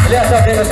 Lihat saya,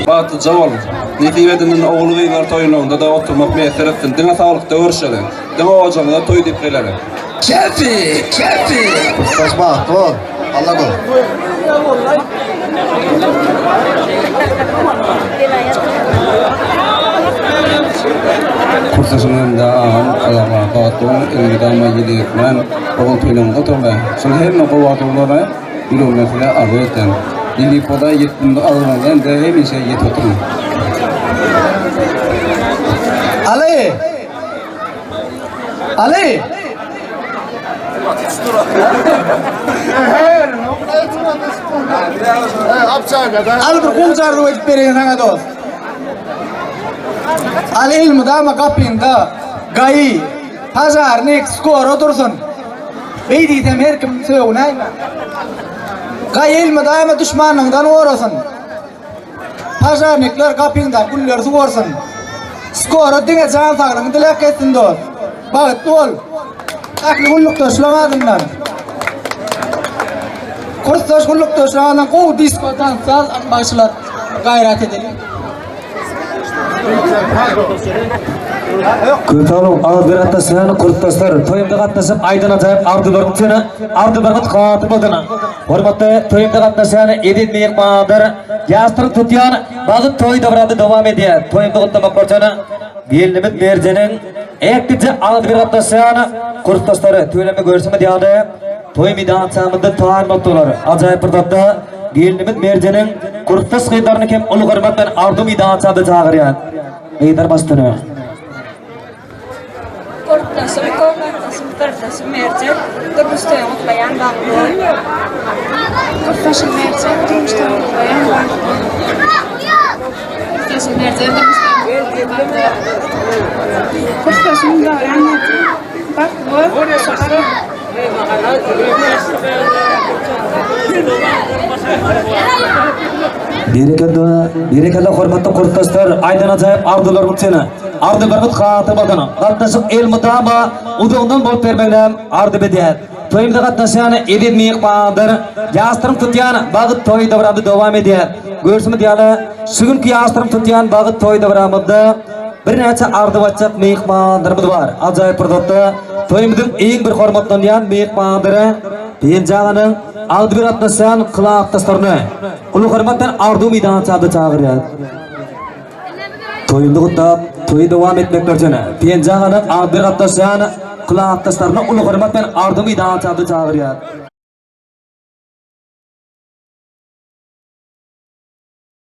Batı Caval, Netivedinin oğlu Gıylar toyununda da oturmak meselesini dine sağlıkta görüşeli. Dine hocamda toy deyip geleli. Kefi, kefi. Saçma, ol. Allah koy. Kursasının da Allah'a batın, ilgidama yedikmen, oğul toyununda oturma. Sonra hem kovatımlara bir o mesele arzu eten. Lili koda yettiğinde almadan da hem şey yet oturun. Ali! Ali! Ali bir kumcar ruvet bereyim sana dost. Ali ilmi dama kapında gayi, pazar, nek, skor otursun. Beydiysem her kim söğünay. Gayi ilmi dama düşmanından uğrasın. Pazar, nekler kapında güller suğursun. Skor dinge can sağlığın dilek etsin dost. Bağıtlı ol. Aklı kulluk toşlamadın lan. Kurstaş kulluk toşlamadın. Koğu diskodan saz başlar. Gayret edelim. Kötalım ağır atasını kurttaslar. Toyumda katlasıp aydın atayıp ardılarını seni ardılarını katılmadığına. Hormatlı toyumda katlasını edinmeyek mağdur. Yastırık tutuyan bazı toy davrandı devam ediyor. Toyumda kutlamak borcana gelinimiz mercenin ektici ağır katlasını kurttasları töyleme görsümü diyanı. Toy midan samında tar noktaları. Acayip pırdatta gelinimiz mercenin kurttas kıyılarını kem ulu hırmattan ardı midan samında çağırıyan. Eydar bastını. Korktasım, korktasım, kırtasım, mercek, durmuşta unutmayan baklı. Korktasım, mercek, durmuşta unutmayan baklı. Korktasım, mercek, durmuşta korktasım, davran baklı, sokarı. Berekalla hormatlı kurttaslar aydan acayip ardılar mutçeni. Ardı bargıt katı badana. Kattasıp el mutama udağından bol permeynem ardı bediyat. Toyumda kattasyanı edin miyik bağdır. Yastırım tutyan bağıt toy davradı devam ediyat. Görsümü diyalı sugünkü yastırım tutyan bağıt toy davramıdı. Bir neçe ardı batacak miyik bağdırımız var. Acayip pırdattı. Toyumudun en bir hormatlan yan miyik bağdırı. Diyen jağının aldı bir atlasyan kıla atlaslarını. Ulu hormattan ardu midan çadı çağırıyor. Toyumda kutlap, toyu devam etmek üzere. Diyen jağının aldı bir atlasyan kıla atlaslarını ulu hormattan ardu midan çadı çağırıyor.